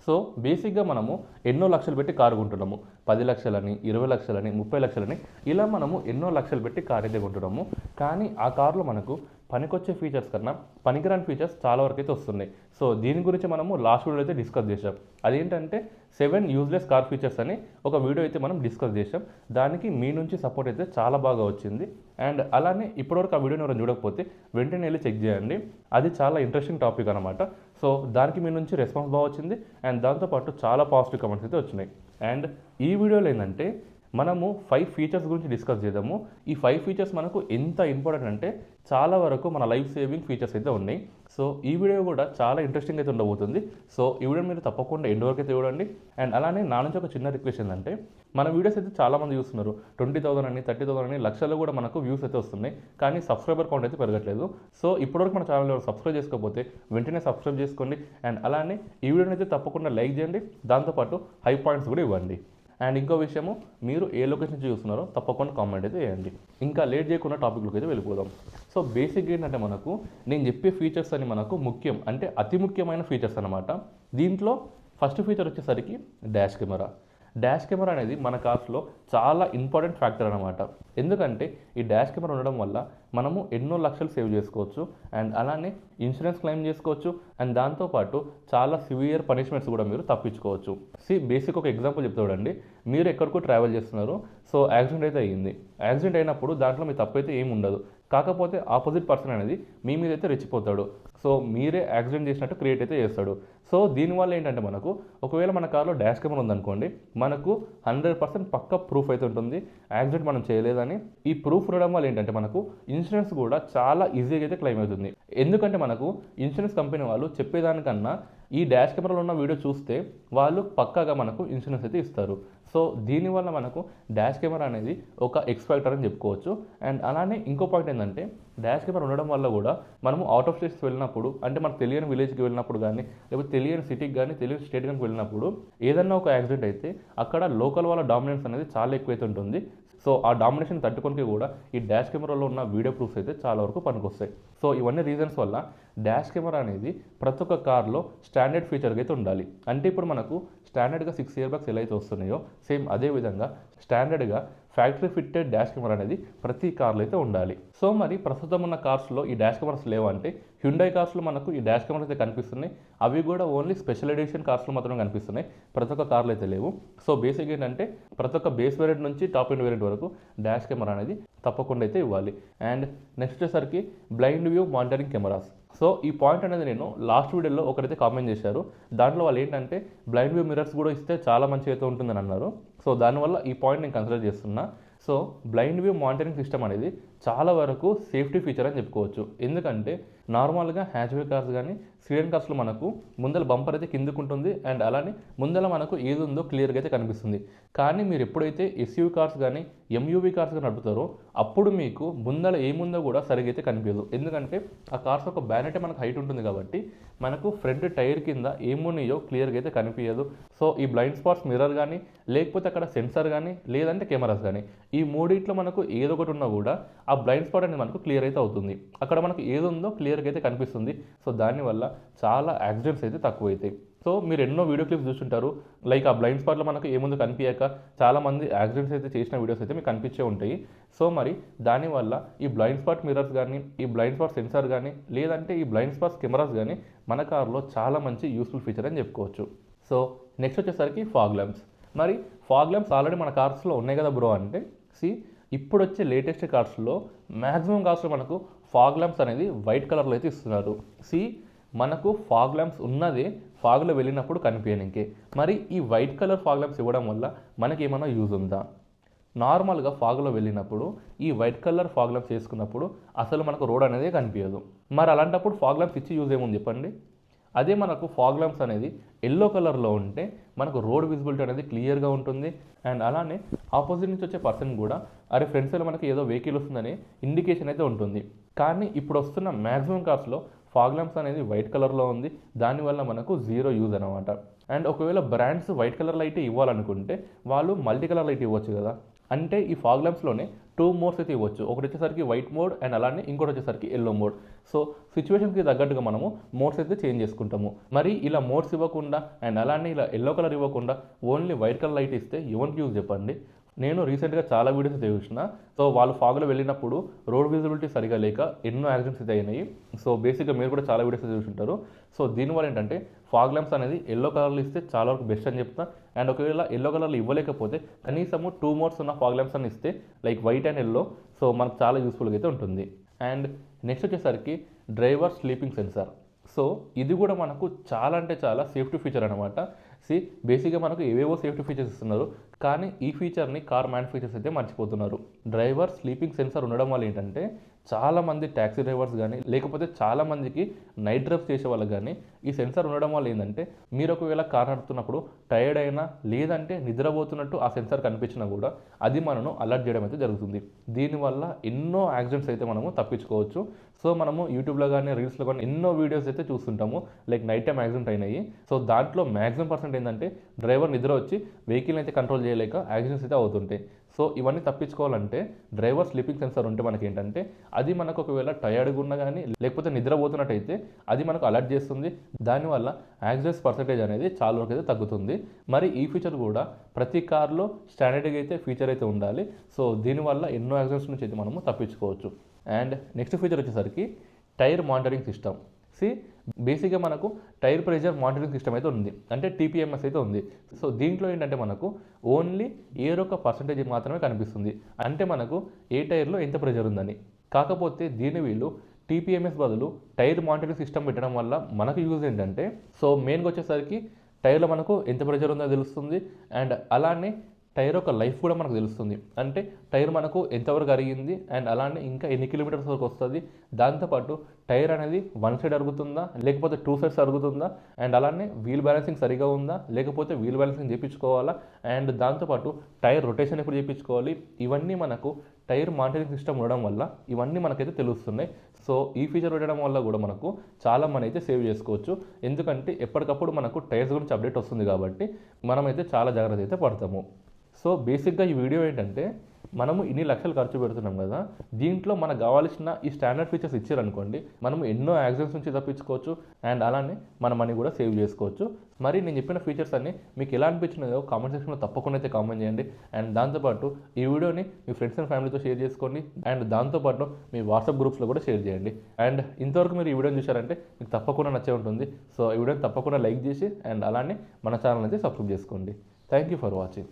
So బేసిక్గా మనము ఎన్నో లక్షలు పెట్టి కారు కొంటున్నాము. 10 లక్షలని, 20 లక్షలని, 30 లక్షలని ఇలా మనము ఎన్నో లక్షలు పెట్టి కారు అయితే కొంటున్నాము. కానీ ఆ కారులో మనకు పనికొచ్చే ఫీచర్స్ కన్నా పనికిరాని ఫీచర్స్ చాలా వరకు అయితే వస్తున్నాయి. సో దీని గురించి మనము లాస్ట్ వీడియో అయితే డిస్కస్ చేసాం. అదేంటంటే 7 యూజ్లెస్ కార్ ఫీచర్స్ అని ఒక వీడియో అయితే మనం డిస్కస్ చేసాం. దానికి మీ నుంచి సపోర్ట్ అయితే చాలా బాగా వచ్చింది. అండ్ అలానే ఇప్పటివరకు ఆ వీడియోని ఎవరైనా చూడకపోతే వెంటనే వెళ్ళి చెక్ చేయండి. అది చాలా ఇంట్రెస్టింగ్ టాపిక్ అనమాట. సో దానికి మీ నుంచి రెస్పాన్స్ బాగా వచ్చింది. అండ్ దాంతోపాటు చాలా పాజిటివ్ కమెంట్స్ అయితే వచ్చినాయి. అండ్ ఈ వీడియోలో ఏంటంటే మనము 5 ఫీచర్స్ గురించి డిస్కస్ చేద్దాము. ఈ 5 ఫీచర్స్ మనకు ఎంత ఇంపార్టెంట్ అంటే చాలా వరకు మన లైఫ్ సేవింగ్ ఫీచర్స్ అయితే ఉన్నాయి. సో ఈ వీడియో కూడా చాలా ఇంట్రెస్టింగ్ అయితే ఉండబోతుంది. సో ఈ వీడియో మీరు తప్పకుండా ఎండ్ వరకు అయితే చూడండి. అండ్ అలానే నా నుంచి ఒక చిన్న రిక్వెస్ట్ ఏంటంటే మన వీడియోస్ అయితే చాలామంది చూస్తున్నారు. 20,000 అని 30,000 అని లక్షలు కూడా మనకు వ్యూస్ అయితే వస్తున్నాయి. కానీ సబ్స్క్రైబర్ కౌంట్ అయితే పెరగట్లేదు. సో ఇప్పటివరకు మన ఛానల్ సబ్స్క్రైబ్ చేసుకోకపోతే వెంటనే సబ్స్క్రైబ్ చేసుకోండి. అండ్ అలానే ఈ వీడియోని అయితే తప్పకుండా లైక్ చేయండి. దాంతోపాటు హై పాయింట్స్ కూడా ఇవ్వండి. అండ్ ఇంకో విషయము, మీరు ఏ లొకేషన్ నుంచి చూస్తున్నారో తప్పకుండా కామెంట్ అయితే చేయండి. ఇంకా లేట్ చేయకుండా టాపిక్లోకి అయితే వెళ్ళిపోదాం. సో బేసిక్ ఏంటంటే మనకు నేను చెప్పే ఫీచర్స్ అని మనకు ముఖ్యం అంటే అతి ముఖ్యమైన ఫీచర్స్ అనమాట. దీంట్లో ఫస్ట్ ఫీచర్ వచ్చేసరికి డాష్ కెమెరా. డాష్ కెమెరా అనేది మన కార్స్లో చాలా ఇంపార్టెంట్ ఫ్యాక్టర్ అనమాట. ఎందుకంటే ఈ డాష్ కెమెరా ఉండడం వల్ల మనము ఎన్నో లక్షలు సేవ్ చేసుకోవచ్చు. అండ్ అలానే ఇన్సూరెన్స్ క్లెయిమ్ చేసుకోవచ్చు. అండ్ దాంతోపాటు చాలా సివియర్ పనిష్మెంట్స్ కూడా మీరు తప్పించుకోవచ్చు. బేసిక్ ఒక ఎగ్జాంపుల్ చెప్తా చూడండి. మీరు ఎక్కడికో ట్రావెల్ చేస్తున్నారు. సో యాక్సిడెంట్ అయితే అయ్యింది. యాక్సిడెంట్ అయినప్పుడు దాంట్లో మీ తప్పు అయితే ఏమి ఉండదు. కాకపోతే ఆపోజిట్ పర్సన్ అనేది మీ మీద అయితే రెచ్చిపోతాడు. సో మీరే యాక్సిడెంట్ చేసినట్టు క్రియేట్ అయితే చేస్తాడు. సో దీనివల్ల ఏంటంటే మనకు ఒకవేళ మన కార్లో డాష్ కెమెరా ఉందనుకోండి, మనకు 100% పక్క ప్రూఫ్ అయితే ఉంటుంది యాక్సిడెంట్ మనం చేయలేదని. ఈ ప్రూఫ్ ఉండడం వల్ల ఏంటంటే మనకు ఇన్సూరెన్స్ కూడా చాలా ఈజీగా అయితే క్లెయిమ్ అవుతుంది. ఎందుకంటే మనకు ఇన్సూరెన్స్ కంపెనీ వాళ్ళు చెప్పేదానికన్నా ఈ డాష్ కెమెరాలో ఉన్న వీడియో చూస్తే వాళ్ళు పక్కాగా మనకు ఇన్సూరెన్స్ అయితే ఇస్తారు. సో దీనివల్ల మనకు డాష్ కెమెరా అనేది ఒక ఎక్స్‌ఫాక్టర్ అని చెప్పుకోవచ్చు. అండ్ అలానే ఇంకో పాయింట్ ఏంటంటే డాష్ కెమెరా ఉండడం వల్ల కూడా మనము అవుట్ ఆఫ్ స్టేట్స్ వెళ్ళినప్పుడు, అంటే మనకు తెలియని విలేజ్కి వెళ్ళినప్పుడు కానీ, లేకపోతే తెలియని సిటీకి కానీ, తెలియని స్టేట్ కానీ వెళ్ళినప్పుడు ఏదన్నా ఒక యాక్సిడెంట్ అయితే అక్కడ లోకల్ వాళ్ళ డామినెన్స్ అనేది చాలా ఎక్కువైతే ఉంటుంది. సో ఆ డామినేషన్ తట్టుకొని కూడా ఈ డాష్ కెమెరాలో ఉన్న వీడియో ప్రూఫ్స్ అయితే చాలా వరకు పనికొస్తాయి. సో ఇవన్నీ రీజన్స్ వల్ల డాష్ కెమెరా అనేది ప్రతి ఒక్క కార్లో స్టాండర్డ్ ఫీచర్గా అయితే ఉండాలి. అంటే ఇప్పుడు మనకు స్టాండర్డ్గా 6 ఇయర్ బ్యాగ్స్ ఎలా అయితే వస్తున్నాయో సేమ్ అదే విధంగా స్టాండర్డ్గా ఫ్యాక్టరీ ఫిట్టెడ్ డాష్ కెమెరా అనేది ప్రతి కార్లో అయితే ఉండాలి. సో మరి ప్రస్తుతం ఉన్న కార్స్లో ఈ డాష్ కెమెరాస్ లేవంటే హ్యుండై కార్స్లో మనకు ఈ డాష్ కెమెరాస్ అయితే కనిపిస్తున్నాయి. అవి కూడా ఓన్లీ స్పెషల్ ఎడిషన్ కార్స్లో మాత్రమే కనిపిస్తున్నాయి. ప్రతి ఒక్క కార్లో అయితే లేవు. సో బేసిక్ ఏంటంటే ప్రతి ఒక్క బేస్ వేరియంట్ నుంచి టాప్ ఎండ్ వేరియంట్ వరకు డాష్ కెమెరా అనేది తప్పకుండా అయితే ఇవ్వాలి. అండ్ నెక్స్ట్ వచ్చేసరికి blind view monitoring cameras. So ఈ పాయింట్ అనేది నేను లాస్ట్ వీడియోలో ఒకరైతే కామెంట్ చేశారు. దాంట్లో వాళ్ళు ఏంటంటే బ్లైండ్ వ్యూ మిర్రర్స్ కూడా ఇస్తే చాలా మంచిగా అయితే ఉంటుందని అన్నారు. సో దానివల్ల ఈ పాయింట్ నేను కన్సిడర్ చేస్తున్నా. So blind view monitoring system అనేది చాలా వరకు సేఫ్టీ ఫీచర్ అని చెప్పుకోవచ్చు. ఎందుకంటే నార్మల్గా హ్యాచ్బ్యాక్ కార్స్ కానీ సిడన్ కార్స్లో మనకు ముందల బంపర్ అయితే కిందకు ఉంటుంది. అండ్ అలానే ముందల మనకు ఏది ఉందో క్లియర్గా అయితే కనిపిస్తుంది. కానీ మీరు ఎప్పుడైతే ఎస్యూవీ కార్స్ కానీ ఎంయూవీ కార్స్ కానీ నడుపుతారో అప్పుడు మీకు ముందల ఏముందో కూడా సరిగ్గా అయితే కనిపించదు. ఎందుకంటే ఆ కార్స్ ఒక బ్యానెట్ మనకు హైట్ ఉంటుంది కాబట్టి మనకు ఫ్రంట్ టైర్ కింద ఏమున్నాయో క్లియర్గా అయితే కనిపించదు. సో ఈ బ్లైండ్ స్పాట్స్ మిర్రర్ కానీ, లేకపోతే అక్కడ సెన్సార్ కానీ, లేదంటే కెమెరాస్ కానీ, ఈ మూడిట్లో మనకు ఏదో ఒకటి ఉన్నా కూడా ఆ బ్లైండ్ స్పాట్ అనేది మనకు క్లియర్ అయితే అవుతుంది. అక్కడ మనకు ఏది ఉందో క్లియర్గా అయితే కనిపిస్తుంది. సో దానివల్ల చాలా యాక్సిడెంట్స్ అయితే తక్కువ అవుతాయి. సో మీరు ఎన్నో వీడియో క్లిప్స్ చూస్తుంటారు. లైక్ ఆ బ్లైండ్ స్పాట్లో మనకు ఏముందో కనిపించక చాలామంది యాక్సిడెంట్స్ అయితే చేసిన వీడియోస్ అయితే మీకు కనిపించే ఉంటాయి. సో మరి దానివల్ల ఈ బ్లైండ్ స్పాట్ మిర్రర్స్ కానీ, ఈ బ్లైండ్ స్పాట్ సెన్సార్ కానీ, లేదంటే ఈ బ్లైండ్ స్పాట్ కెమెరాస్ కానీ మన కార్లో చాలా మంచి యూస్ఫుల్ ఫీచర్ అని చెప్పుకోవచ్చు. సో నెక్స్ట్ వచ్చేసరికి ఫాగ్ ల్యాంప్స్. మరి ఫాగ్ ల్యాంప్స్ ఆల్రెడీ మన కార్స్లో ఉన్నాయి కదా బ్రో అంటే, ఇప్పుడు వచ్చే లేటెస్ట్ కార్స్లో మ్యాక్సిమం కార్స్లో మనకు ఫాగ్ ల్యాంప్స్ అనేది వైట్ కలర్లో అయితే ఇస్తున్నారు. మనకు ఫాగ్ ల్యాంప్స్ ఉన్నదే ఫాగ్లో వెళ్ళినప్పుడు కనిపించడానికి. మరి ఈ వైట్ కలర్ ఫాగ్ ల్యాంప్స్ ఇవ్వడం వల్ల మనకి ఏమైనా యూజ్ ఉందా? నార్మల్గా ఫాగ్లో వెళ్ళినప్పుడు ఈ వైట్ కలర్ ఫాగ్ ల్యాంప్స్ వేసుకున్నప్పుడు అసలు మనకు రోడ్ అనేది కనిపించదు. మరి అలాంటప్పుడు ఫాగ్ ల్యాంప్స్ ఇచ్చి యూజ్ ఏముంది చెప్పండి? అదే మనకు ఫాగ్ ల్యాంప్స్ అనేది ఎల్లో కలర్లో ఉంటే మనకు రోడ్ విజిబిలిటీ అనేది క్లియర్గా ఉంటుంది. అండ్ అలానే ఆపోజిట్ నుంచి వచ్చే పర్సన్ కూడా అరే ఫ్రంట్ సైడ్ మనకి ఏదో వెహికల్ వస్తుందని ఇండికేషన్ అయితే ఉంటుంది. కానీ ఇప్పుడు వస్తున్న మ్యాక్సిమం కార్స్లో ఫాగ్ ల్యాంప్స్ అనేది వైట్ కలర్లో ఉంది. దానివల్ల మనకు జీరో యూజ్ అనమాట. అండ్ ఒకవేళ బ్రాండ్స్ వైట్ కలర్ లైట్ ఇవ్వాలనుకుంటే వాళ్ళు మల్టీ కలర్ లైట్ ఇవ్వచ్చు కదా. అంటే ఈ ఫాగ్ ల్యాంప్స్లోనే 2 మోడ్స్ అయితే ఇవ్వచ్చు. ఒకటి వచ్చేసరికి వైట్ మోడ్ అండ్ అలానే ఇంకోటి వచ్చేసరికి ఎల్లో మోడ్. సో సిచ్యువేషన్కి తగ్గట్టుగా మనము మోడ్స్ అయితే చేంజ్ చేసుకుంటాము. మరి ఇలా మోడ్స్ ఇవ్వకుండా అండ్ అలానే ఇలా ఎల్లో కలర్ ఇవ్వకుండా ఓన్లీ వైట్ కలర్ లైట్ ఇస్తే ఎవరికి యూజ్ చెప్పండి? నేను రీసెంట్గా చాలా వీడియోస్ అయితే చూసిన. సో వాళ్ళు ఫాగ్లో వెళ్ళినప్పుడు రోడ్ విజిబిలిటీ సరిగా లేక ఎన్నో యాక్సిడెంట్స్ అయితే అయినాయి. సో బేసిక్గా మీరు కూడా చాలా వీడియోస్ అయితే చూసుంటారు. సో దీనివల్ల ఏంటంటే ఫాగ్ ల్యాంప్స్ అనేది ఎల్లో కలర్లో ఇస్తే చాలా వరకు బెస్ట్ అని చెప్తా. అండ్ ఒకవేళ ఎల్లో కలర్లో ఇవ్వలేకపోతే కనీసము 2 మోడ్స్ ఉన్న ఫాగ్ ల్యాంప్స్ అని ఇస్తే like white and yellow. So మనకు చాలా యూస్ఫుల్గా అయితే ఉంటుంది. అండ్ నెక్స్ట్ వచ్చేసరికి డ్రైవర్ స్లీపింగ్ సెన్సార్. సో ఇది కూడా మనకు చాలా అంటే చాలా సేఫ్టీ ఫీచర్ అనమాట. బేసిక్గా మనకు ఏవేవో సేఫ్టీ ఫీచర్స్ ఇస్తున్నారు, కానీ ఈ ఫీచర్ని కార్ మ్యానుఫ్యాక్చర్స్ అయితే మర్చిపోతున్నారు. డ్రైవర్ స్లీపింగ్ సెన్సార్ ఉండడం వల్ల ఏంటంటే చాలామంది ట్యాక్సీ డ్రైవర్స్ కానీ లేకపోతే చాలామందికి నైట్ డ్రైవ్స్ చేసే వాళ్ళకి కానీ ఈ సెన్సార్ ఉండడం వల్ల ఏంటంటే మీరు ఒకవేళ కార్ నడుపుతున్నప్పుడు టైర్డ్ అయినా లేదంటే నిద్రపోతున్నట్టు ఆ సెన్సార్ కనిపించినా కూడా అది మనను అలర్ట్ చేయడం అయితే జరుగుతుంది. దీనివల్ల ఎన్నో యాక్సిడెంట్స్ అయితే మనము తప్పించుకోవచ్చు. సో మనము యూట్యూబ్లో కానీ రీల్స్లో కానీ ఎన్నో వీడియోస్ అయితే చూస్తుంటాము లైక్ నైట్ టైం యాక్సిడెంట్ అయినాయి. సో దాంట్లో మ్యాక్సిమం పర్సెంట్ ఏంటంటే డ్రైవర్ నిద్ర వచ్చి వెహికల్ని అయితే కంట్రోల్ చేయలేక యాక్సిడెంట్స్ అయితే అవుతుంటాయి. సో ఇవన్నీ తప్పించుకోవాలంటే డ్రైవర్ స్లీపింగ్ సెన్సార్ ఉంటే మనకి ఏంటంటే అది మనకు ఒకవేళ టయర్డ్గా ఉన్నా కానీ లేకపోతే నిద్రపోతున్నట్టయితే అది మనకు అలర్ట్ చేస్తుంది. దానివల్ల యాక్సిడెంట్స్ పర్సెంటేజ్ అనేది చాలా వరకు అయితే తగ్గుతుంది. మరి ఈ ఫీచర్ కూడా ప్రతి కార్లో స్టాండర్డ్గా అయితే ఫీచర్ అయితే ఉండాలి. సో దీనివల్ల ఎన్నో యాక్సిడెంట్స్ నుంచి అయితే మనము తప్పించుకోవచ్చు. అండ్ నెక్స్ట్ ఫీచర్ వచ్చేసరికి టైర్ మానిటరింగ్ సిస్టమ్. బేసిక్గా మనకు టైర్ ప్రెషర్ మానిటరింగ్ సిస్టమ్ అయితే ఉంది, అంటే TPMS అయితే ఉంది. సో దీంట్లో ఏంటంటే మనకు ఓన్లీ ఎయిర్ ఒక పర్సంటేజ్ మాత్రమే కనిపిస్తుంది, అంటే మనకు ఏ టైర్లో ఎంత ప్రెషర్ ఉందని. కాకపోతే దీని వీళ్ళు TPMS బదులు టైర్ మానిటరింగ్ సిస్టమ్ పెట్టడం వల్ల మనకు యూజ్ ఏంటంటే సో మెయిన్గా వచ్చేసరికి టైర్లో మనకు ఎంత ప్రెషర్ ఉందో తెలుస్తుంది. అండ్ అలానే టైర్ ఒక లైఫ్ కూడా మనకు తెలుస్తుంది, అంటే టైర్ మనకు ఎంతవరకు అరిగింది అండ్ అలానే ఇంకా ఎన్ని కిలోమీటర్స్ వరకు వస్తుంది. దాంతోపాటు టైర్ అనేది 1 సైడ్ అరుగుతుందా లేకపోతే 2 సైడ్స్ అరుగుతుందా, అండ్ అలానే వీల్ బ్యాలెన్సింగ్ సరిగా ఉందా లేకపోతే వీల్ బ్యాలెన్సింగ్ చేయించుకోవాలా, అండ్ దాంతోపాటు టైర్ రొటేషన్ ఎప్పుడు చేయించుకోవాలి, ఇవన్నీ మనకు టైర్ మానిటరింగ్ సిస్టమ్ ఉండడం వల్ల ఇవన్నీ మనకైతే తెలుస్తున్నాయి. సో ఈ ఫీచర్ పెట్టడం వల్ల కూడా మనకు చాలా మనీ అయితే సేవ్ చేసుకోవచ్చు, ఎందుకంటే ఎప్పటికప్పుడు మనకు టైర్స్ గురించి అప్డేట్ వస్తుంది కాబట్టి మనమైతే చాలా జాగ్రత్త అయితే పడతాము. సో బేసిక్గా ఈ వీడియో ఏంటంటే మనము ఇన్ని లక్షలు ఖర్చు పెడుతున్నాం కదా, దీంట్లో మనకు కావాల్సిన ఈ స్టాండర్డ్ ఫీచర్స్ ఇచ్చారనుకోండి మనము ఎన్నో యాక్సిడెంట్స్ నుంచి తప్పించుకోవచ్చు అండ్ అలానే మన మనీ కూడా సేవ్ చేసుకోవచ్చు. మరి నేను చెప్పిన ఫీచర్స్ అన్ని మీకు ఎలా అనిపించినాయో కామెంట్ సెక్షన్లో తప్పకుండా అయితే కామెంట్ చేయండి. అండ్ దాంతోపాటు ఈ వీడియోని మీ ఫ్రెండ్స్ అండ్ ఫ్యామిలీతో షేర్ చేసుకోండి. అండ్ దాంతోపాటు మీ వాట్సాప్ గ్రూప్స్లో కూడా షేర్ చేయండి. అండ్ ఇంతవరకు మీరు ఈ వీడియోని చూశారంటే మీకు తప్పకుండా నచ్చే ఉంటుంది. సో ఈ వీడియోని తప్పకుండా లైక్ చేసి అండ్ అలానే మన ఛానల్ అయితే సబ్స్క్రైబ్ చేసుకోండి. Thank you for watching.